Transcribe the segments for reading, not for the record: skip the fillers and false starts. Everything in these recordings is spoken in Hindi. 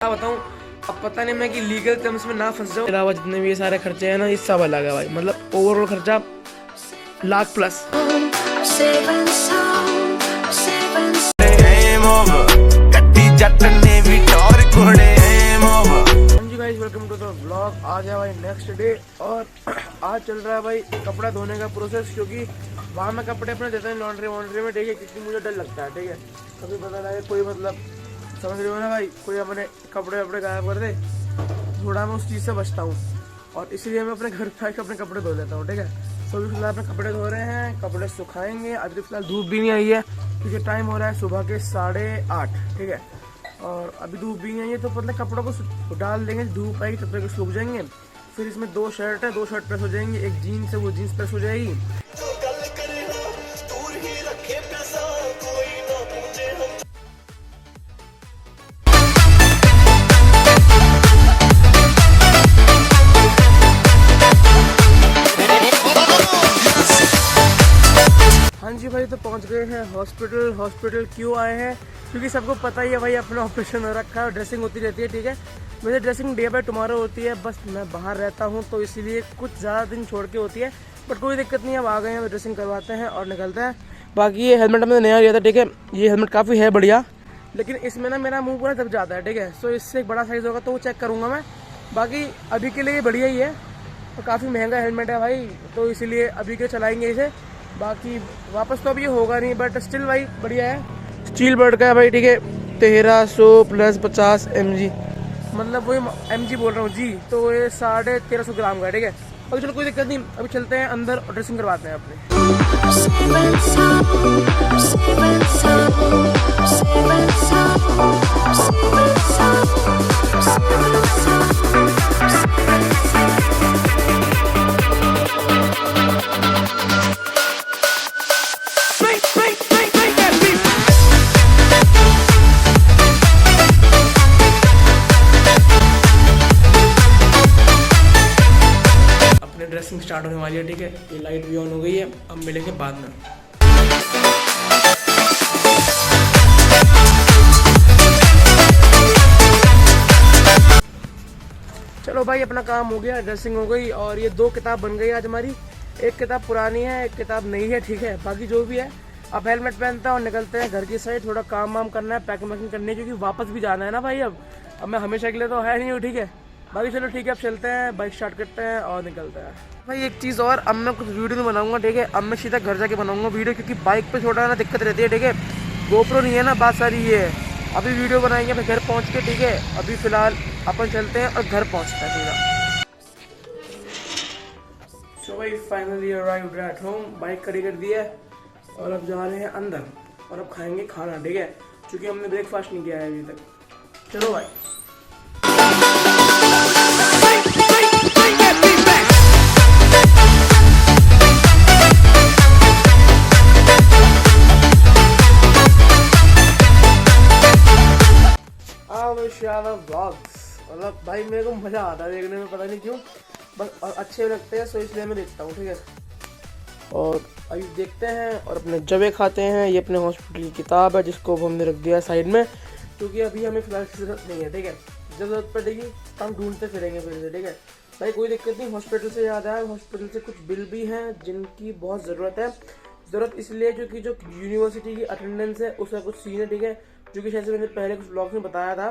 क्या बताऊँ, अब पता नहीं मैं कि लीगल टर्म्स में ना फंस जाऊँ। अलावा जितने भी ये सारे खर्चे हैं ना, ये सब अलग है भाई। मतलब ओवरऑल खर्चा lakh+. Guys welcome to the vlog. आ गया भाई नेक्स्ट डे और आज चल रहा है भाई कपड़ा धोने का प्रोसेस, क्योंकि वहाँ मैं कपड़े अपने देता हूँ लॉन्ड्री में, ठीक है, क्योंकि मुझे डर लगता है, ठीक है, कभी पता लगे कोई मतलब समझ रहे हो ना भाई, कोई अपने कपड़े वपड़े गायब कर दे, थोड़ा मैं उस चीज़ से बचता हूँ और इसलिए मैं अपने घर पे आके अपने कपड़े धो लेता हूँ, ठीक है। तो अभी फिलहाल अपने कपड़े धो रहे हैं, कपड़े सुखाएंगे। अभी तो फिलहाल धूप भी नहीं आई है क्योंकि टाइम हो रहा है सुबह के 8:30, ठीक है, और अभी धूप भी नहीं आई है, तो मतलब कपड़ों को डाल देंगे, धूप आएगी तब तक सूख जाएंगे। फिर इसमें 2 शर्ट है, 2 शर्ट प्रेस हो जाएंगी, एक जीन्स है वो जीन्स प्रेस हो जाएगी। हाँ जी भाई, तो पहुंच गए हैं हॉस्पिटल। हॉस्पिटल क्यों आए हैं, क्योंकि सबको पता ही है भाई अपना ऑपरेशन हो रखा है, ड्रेसिंग होती रहती है, ठीक है। मेरी ड्रेसिंग डे बाय टुमारो होती है, बस मैं बाहर रहता हूँ तो इसीलिए कुछ ज़्यादा दिन छोड़ के होती है, बट कोई दिक्कत नहीं है। अब आ गए हैं, ड्रेसिंग करवाते हैं और निकलते हैं। बाकी ये हेलमेट मैंने नया लिया था, ठीक है, ये हेलमेट काफ़ी है बढ़िया, लेकिन इसमें ना मेरा मुँह पूरा दब जाता है, ठीक है। सो इससे एक बड़ा साइज़ होगा तो वो चेक करूँगा मैं। बाकी अभी के लिए ये बढ़िया ही है, तो काफ़ी महंगा हेलमेट है भाई, तो इसीलिए अभी के चलाएंगे इसे। बाकी वापस तो अब ये होगा नहीं, बट स्टिल भाई बढ़िया है। स्टील बर्ड का है भाई, ठीक है, 1300 + 50 mg, मतलब वही mg बोल रहा हूँ जी, तो ये 1350 ग्राम का है, ठीक है। अभी चलो कोई दिक्कत नहीं, अभी चलते हैं अंदर और ड्रेसिंग करवाते हैं अपने। ड्रेसिंग स्टार्ट होने वाली है, ठीक है, ये लाइट भी ऑन हो गई है। अब मिलेंगे बाद में। चलो भाई, अपना काम हो गया, ड्रेसिंग हो गई और ये 2 किताब बन गई आज हमारी। एक किताब पुरानी है, एक किताब नई है, ठीक है। बाकी जो भी है, अब हेलमेट पहनते हैं और निकलते हैं घर की साइड। थोड़ा काम वाम करना है, पैकिंग वैकिंग करनी है, क्योंकि वापस भी जाना है ना भाई। अब मैं हमेशा के लिए तो है नहीं हूँ, ठीक है। बाकी चलो ठीक है, अब चलते हैं, बाइक स्टार्ट करते हैं और निकलते हैं भाई। एक चीज़ और, अब मैं कुछ वीडियो नहीं बनाऊंगा, ठीक है, अब मैं सीधा घर जाके बनाऊंगा वीडियो, क्योंकि बाइक पे छोटा ना दिक्कत रहती है, ठीक है। गोप्रो नहीं है ना, बात सारी ये है। अभी वीडियो बनाएंगे अपने घर पहुंच के, ठीक है। अभी फिलहाल अपन चलते हैं और घर पहुंचते हैं सीधा। सो भाई finally arrived at home, bike खड़ी कर दी है और अब जा रहे हैं अंदर और अब खाएंगे खाना, ठीक है, क्योंकि हमने ब्रेकफास्ट नहीं किया है अभी तक। चलो भाई। मतलब भाई मेरे को मजा आता है देखने में, पता नहीं क्यों, बस अच्छे लगते हैं, सो इसलिए मैं देखता हूँ, ठीक है। और अभी देखते हैं और अपने जबे खाते हैं। ये अपने हॉस्पिटल की किताब है जिसको हमने रख दिया साइड में, क्योंकि अभी हमें फिलहाल जरूरत नहीं है, ठीक है। जब जरूरत पड़ेगी तो हम ढूंढते फिरेंगे फिर से, ठीक है भाई, कोई दिक्कत नहीं। हॉस्पिटल से याद आया, हॉस्पिटल से कुछ बिल भी हैं जिनकी बहुत ज़रूरत है। ज़रूरत इसलिए क्योंकि जो यूनिवर्सिटी की अटेंडेंस है उसका कुछ सीन है, ठीक है, जो कि शायद से मैंने पहले कुछ ब्लॉग में बताया था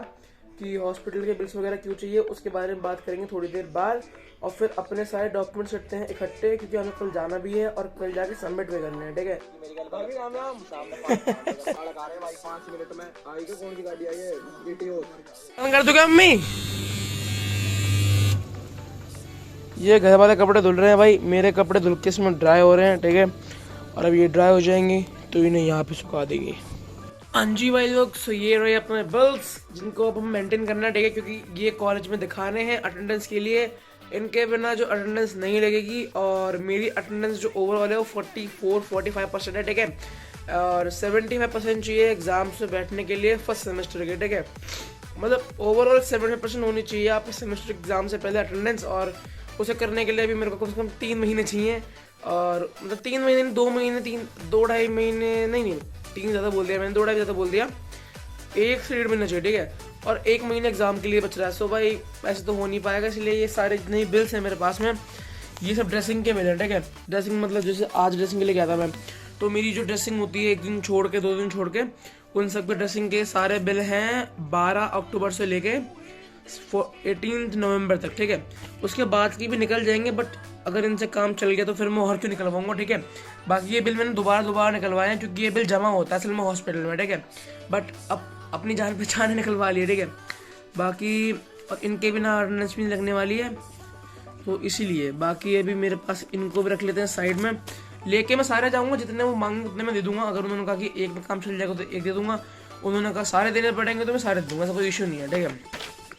कि हॉस्पिटल के बिल्स वगैरह क्यों चाहिए, उसके बारे में बात करेंगे थोड़ी देर बाद। और फिर अपने सारे डॉक्यूमेंट्स करते हैं इकट्ठे, क्योंकि हमें कल जाना भी है और कल जाके सबमिट भी करने हैं, ठीक है। कर दूंगा मम्मी, ये घर वाले कपड़े धुल रहे हैं भाई, मेरे कपड़े धुल के इसमें ड्राई हो रहे हैं, ठीक है, और अब ये ड्राई हो जाएंगे तो इन्हें यहाँ पे सुखा देंगे। हाँ जी भाई लोग, सो ये रहे अपने बिल्स जिनको अब हम मेंटेन करना है, ठीक है, क्योंकि ये कॉलेज में दिखाने हैं अटेंडेंस के लिए। इनके बिना जो अटेंडेंस नहीं लगेगी, और मेरी अटेंडेंस जो ओवरऑल है वो 44-45% है, ठीक है, और 75% चाहिए एग्जाम से बैठने के लिए फर्स्ट सेमेस्टर के, ठीक है। मतलब ओवरऑल 75% होनी चाहिए आपके सेमेस्टर एग्जाम से पहले अटेंडेंस, और उसे करने के लिए भी मेरे को कम से कम 3 महीने चाहिए। और मतलब 3 महीने, 2 महीने, 2-2.5 महीने, नहीं 3 ज़्यादा बोल दिया मैंने, 2-2.5 ज़्यादा बोल दिया, 1 से 1.5 महीना चाहिए, ठीक है। और 1 महीने एग्ज़ाम के लिए बच रहा है। सो भाई ऐसे तो हो नहीं पाएगा, इसलिए ये सारे जितने भी बिल्स हैं मेरे पास में, ये सब ड्रेसिंग के मिले, ठीक है। ड्रेसिंग मतलब जैसे आज ड्रेसिंग के लिए गया था मैं, तो मेरी जो ड्रेसिंग होती है 1 दिन छोड़ के 2 दिन छोड़ के, उन सब के ड्रेसिंग के सारे बिल हैं 12 अक्टूबर से लेके 18 नवंबर तक, ठीक है। उसके बाद की भी निकल जाएंगे, बट अगर इनसे काम चल गया तो फिर मैं और क्यों निकलवाऊंगा, ठीक है। बाकी ये बिल मैंने दोबारा निकलवाए हैं, क्योंकि ये बिल जमा होता है असल में हॉस्पिटल में, ठीक है। बट अब अपनी जान पहचान निकलवा लिए, ठीक है। बाकी और इनके बिना अटेंडेंस भी नहीं लगने वाली है, तो इसीलिए बाकी अभी मेरे पास इनको भी रख लेते हैं साइड में। लेके मैं सारे जाऊंगा, जितने वो मांगे उतने मैं दे दूंगा। अगर उन्होंने कहा कि एक में काम चल जाएगा तो एक दे दूंगा, उन्होंने कहा सारे देने पड़ेंगे तो मैं सारे दे दूंगा, ऐसा कोई इशू नहीं है, ठीक है।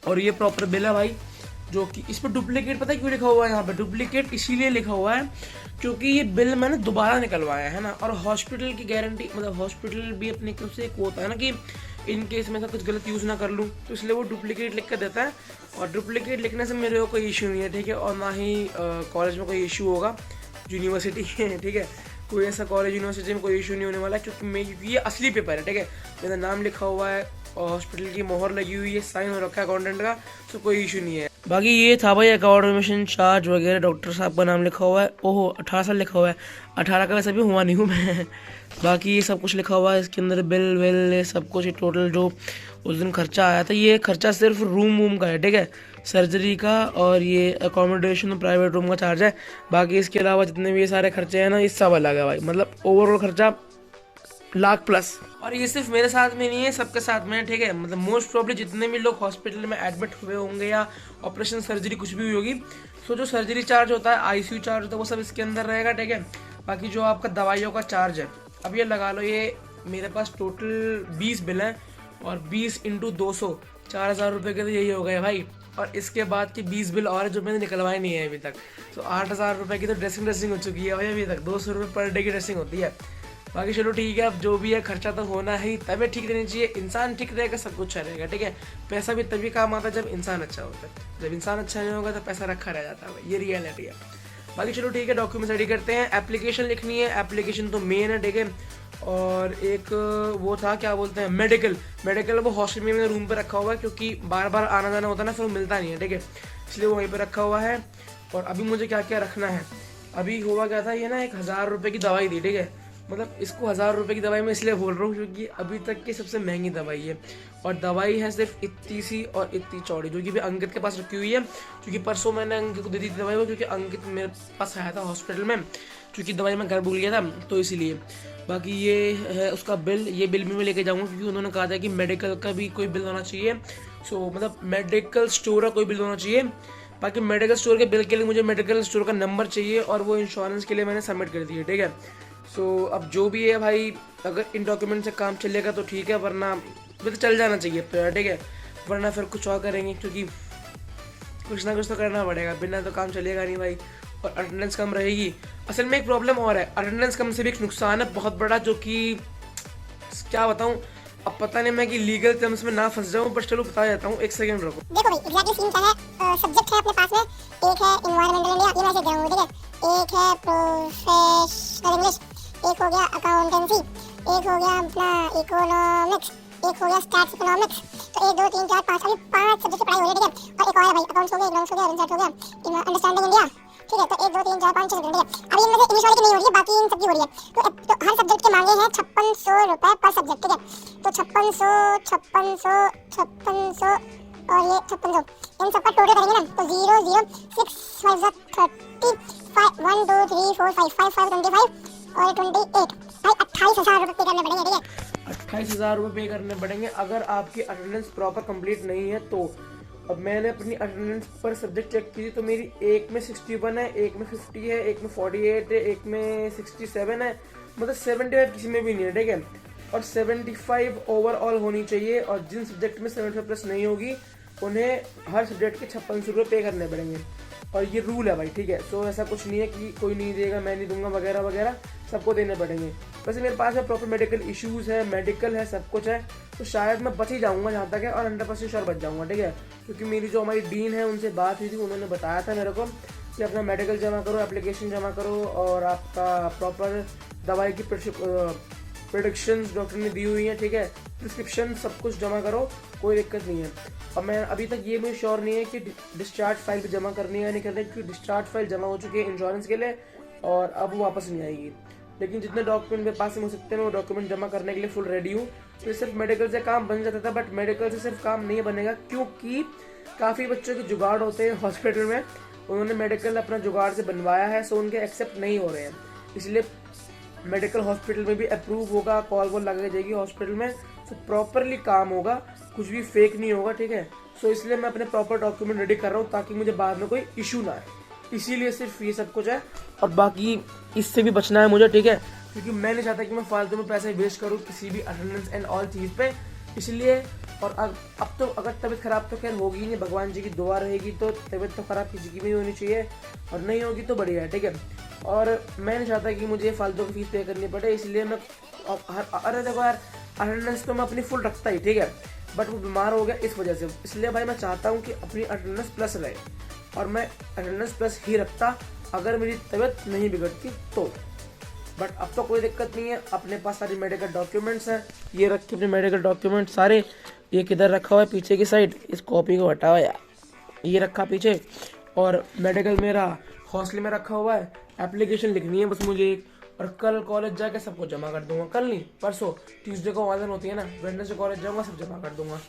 और ये प्रॉपर बिल है भाई, जो कि इस पर डुप्लीकेट पता है क्यों लिखा हुआ है यहाँ पे? डुप्लीकेट इसीलिए लिखा हुआ है क्योंकि ये बिल मैंने दोबारा निकलवाया है ना। और हॉस्पिटल की गारंटी, मतलब हॉस्पिटल भी अपनी तरफ से एक होता है ना कि इन केस में कुछ गलत यूज़ ना कर लूँ, तो इसलिए वो डुप्लीकेट लिख कर देता है। और डुप्लीकेट लिखने से मेरे को कोई इशू नहीं है, ठीक है। और ना ही कॉलेज में कोई इशू होगा, यूनिवर्सिटी है, ठीक है। कोई ऐसा कॉलेज यूनिवर्सिटी में कोई इशू नहीं होने वाला है, क्योंकि ये असली पेपर है, ठीक है। मेरा नाम लिखा हुआ है और हॉस्पिटल की मोहर लगी हुई है, साइन हो रखा है अकाउंटेंट का, तो कोई इशू नहीं है। बाकी ये था भाई अकाउंट एडमिशन चार्ज वगैरह, डॉक्टर साहब का नाम लिखा हुआ है। ओहो 18 साल लिखा हुआ है, 18 का वैसे भी हुआ नहीं हूँ मैं। बाकी ये सब कुछ लिखा हुआ है इसके अंदर, बिल विल सब कुछ। टोटल जो उस दिन खर्चा आया था, ये खर्चा सिर्फ रूम का है, ठीक है, सर्जरी का, और ये अकोमोडेशन प्राइवेट रूम का चार्ज है। बाकी इसके अलावा जितने भी ये सारे खर्चे हैं ना, ये सब अलग है भाई, मतलब ओवरऑल खर्चा लाख+। और ये सिर्फ मेरे साथ में नहीं है, सबके साथ में है, ठीक है। मतलब मोस्ट प्रॉब्ली जितने भी लोग हॉस्पिटल में एडमिट हुए होंगे या ऑपरेशन सर्जरी कुछ भी हुई होगी, तो जो सर्जरी चार्ज होता है, आईसीयू चार्ज होता है, वो सब इसके अंदर रहेगा, ठीक है। बाकी जो आपका दवाइयों का चार्ज है, अब ये लगा लो, ये मेरे पास टोटल 20 बिल हैं, और 20 × 200 4000 रुपये के तो यही हो गए भाई। और इसके बाद की 20 बिल और जो मैंने निकलवाए नहीं है अभी तक, तो 8000 रुपये की तो ड्रेसिंग हो चुकी है भाई अभी तक। 200 रुपये पर डे की ड्रेसिंग होती है। बाकी चलो ठीक है, अब जो भी है खर्चा तो होना ही, तबीयत ठीक रहनी चाहिए, इंसान ठीक रहेगा, सब कुछ अच्छा रहेगा, ठीक है। पैसा भी तभी काम आता है जब इंसान अच्छा होता है, जब इंसान अच्छा नहीं होगा तो पैसा रखा रह जाता है भाई, ये रियलिटी है। बाकी चलो ठीक है, डॉक्यूमेंट्स रेडी करते हैं, एप्लीकेशन लिखनी है, एप्लीकेशन तो मेन है, ठीक है। और एक वो था क्या बोलते हैं, मेडिकल वो हॉस्टल में मैंने रूम पे रखा हुआ है, क्योंकि बार बार आना जाना होता है ना, फिर वो मिलता नहीं है, ठीक है, इसलिए वो वहीं पे रखा हुआ है। और अभी मुझे क्या क्या रखना है, अभी हुआ क्या था, ये ना 1000 रुपये की दवाई दी, ठीक है। मतलब इसको 1000 रुपये की दवाई मैं इसलिए बोल रहा हूँ क्योंकि अभी तक की सबसे महंगी दवाई है, और दवाई है सिर्फ इतनी सी और इतनी चौड़ी, जो कि भी अंकित के पास रखी हुई है, क्योंकि परसों मैंने अंकित को दे दी थी दवाई वो, क्योंकि अंकित मेरे पास आया था हॉस्पिटल में, क्योंकि दवाई मैं घर भूल गया था, तो इसीलिए। बाकी ये है उसका बिल, ये बिल भी मैं लेके जाऊँगा, क्योंकि उन्होंने कहा था कि मेडिकल का भी कोई बिल होना चाहिए। सो मतलब मेडिकल स्टोर का कोई बिल होना चाहिए। बाकी मेडिकल स्टोर के बिल के लिए मुझे मेडिकल स्टोर का नंबर चाहिए, और वो इंश्योरेंस के लिए मैंने सबमिट कर दिया, ठीक है। सो अब जो भी है भाई, अगर इन डॉक्यूमेंट से काम चलेगा तो ठीक है, वरना तो चल जाना चाहिए, ठीक है। वरना फिर कुछ और करेंगे, क्योंकि कुछ ना कुछ तो करना पड़ेगा, बिना तो काम चलेगा नहीं भाई। और अटेंडेंस कम रहेगी। असल में एक प्रॉब्लम और है, अटेंडेंस कम से भी एक नुकसान है बहुत बड़ा, जो कि क्या बताऊँ, अब पता नहीं मैं कि लीगल टर्म्स में ना फंस जाऊँ, बट चलो बता देता हूँ, एक सेकंड रुको। देखो भाई एग्जैक्टली सीन क्या है, सब्जेक्ट है अपने पास में, एक है एनवायरमेंटल इंडिया, ये मैं से गया हूँ, ठीक है। एक है प्रोफेशनल इंग्लिश, एक हो गया अकाउंटेंसी, एक हो गया अपना इकोनॉमिक्स, एक हो गया स्टैट्स इकोनॉमिक्स। तो 1 2 3 4 5 अभी 5 सब्जेक्ट की पढ़ाई हो रही है, ठीक है। और एक और है भाई, अकाउंट्स हो गया, इकोनॉमिक्स हो गया, इंसाइट हो गया, अंडरस्टैंडिंग इंडिया, ठीक है। तो 1 2 3 4 5 6 सब्जेक्ट, ठीक है। अभी इनमें से इंग्लिश वाली की नहीं हो रही है, बाकी इन सब की हो रही है। तो हर सब्जेक्ट के मांगे हैं 5600 रुपए पर सब्जेक्ट, ठीक है। तो 5600 और ये 5600, इन सब का टोटल करेंगे ना, तो 0 0 6 5 30 5 1 2 3 4 5 5 5 25 और 28 भाई 28000 रुपये पे करने पड़ेंगे, ठीक है। 28000 रुपये पे करने पड़ेंगे अगर आपकी अटेंडेंस प्रॉपर कंप्लीट नहीं है तो। अब मैंने अपनी अटेंडेंस पर सब्जेक्ट चेक की थी, तो मेरी एक में 61 है, एक में 50 है, एक में 48 है, एक में 67 है, मतलब 75 किसी में भी नहीं है, ठीक है। और 75 ओवरऑल होनी चाहिए, और जिन सब्जेक्ट में 75+ नहीं होगी उन्हें हर सब्जेक्ट के 5600 रुपये पे करने पड़ेंगे, और ये रूल है भाई, ठीक है। सो ऐसा कुछ नहीं है कि कोई नहीं देगा, मैं नहीं दूंगा वगैरह वगैरह, सबको देने पड़ेंगे। वैसे मेरे पास है प्रॉपर मेडिकल इश्यूज़ है, मेडिकल है, सब कुछ है, तो शायद मैं बच ही जाऊँगा जहाँ तक है, और 100% श्योर बच जाऊँगा, ठीक है। क्योंकि मेरी जो हमारी डीन है उनसे बात हुई थी, उन्होंने बताया था मेरे को कि अपना मेडिकल जमा करो, एप्लीकेशन जमा करो, और आपका प्रॉपर दवाई की प्रेडिक्शंस डॉक्टर ने दी हुई हैं, ठीक है, प्रिस्क्रिप्शन सब कुछ जमा करो, कोई दिक्कत नहीं है। अब मैं अभी तक ये मुझे श्योर नहीं है कि डिस्चार्ज फाइल भी जमा करनी है या नहीं करनी, क्योंकि डिस्चार्ज फाइल जमा हो चुकी है इंश्योरेंस के लिए और अब वो वापस नहीं आएगी। लेकिन जितने डॉक्यूमेंट मेरे पास में हो सकते हैं मैं वो डॉक्यूमेंट जमा करने के लिए फुल रेडी हूँ। तो सिर्फ मेडिकल से काम बन जाता था, बट मेडिकल से सिर्फ काम नहीं बनेगा, क्योंकि काफ़ी बच्चों के जुगाड़ होते हैं हॉस्पिटल में, उन्होंने मेडिकल अपना जुगाड़ से बनवाया है, सो उनके एक्सेप्ट नहीं हो रहे हैं। इसलिए मेडिकल हॉस्पिटल में भी अप्रूव होगा, कॉल वॉल लगाई जाएगी हॉस्पिटल में, तो प्रॉपरली काम होगा, कुछ भी फेक नहीं होगा, ठीक है। सो इसलिए मैं अपने प्रॉपर डॉक्यूमेंट रेडी कर रहा हूँ ताकि मुझे बाद में कोई इशू ना आए, इसीलिए सिर्फ ये सब कुछ है। और बाकी इससे भी बचना है मुझे, ठीक है, क्योंकि मैं नहीं चाहता कि मैं फालतू में पैसे वेस्ट करूँ किसी भी अटेंडेंस एंड ऑल चीज़ पे, इसलिए। और अब तो अगर तबीयत खराब तो खैर होगी नहीं, भगवान जी की दुआ रहेगी, तो तबीयत तो खराब किसी की भी होनी चाहिए, और नहीं होगी तो बढ़िया है, ठीक है। और मैं नहीं चाहता कि मुझे फालतू की फीस पे करनी पड़े, इसलिए मैं अरे देखो यार, अटेंडेंस तो मैं अपनी फुल रखता ही, ठीक है, बट वो बीमार हो गया इस वजह से, इसलिए भाई मैं चाहता हूँ कि अपनी अटेंडेंस प्लस रहे, और मैं अटेंडेंस प्लस ही रखता अगर मेरी तबीयत नहीं बिगड़ती तो। बट अब तो कोई दिक्कत नहीं है, अपने पास सारी मेडिकल डॉक्यूमेंट्स हैं, ये रखे अपने मेडिकल डॉक्यूमेंट सारे, ये किधर रखा हुआ है पीछे की साइड, इस कॉपी को हटाओ यार, ये रखा पीछे, और मेडिकल मेरा हॉस्टल में रखा हुआ है, एप्लीकेशन लिखनी है बस मुझे एक, और कल कॉलेज जाके सबको जमा कर दूंगा, कल नहीं परसों, ट्यूसडे को ऑनलाइन होती है ना, वेडनेसडे कॉलेज जाऊंगा सब जमा कर दूंगा।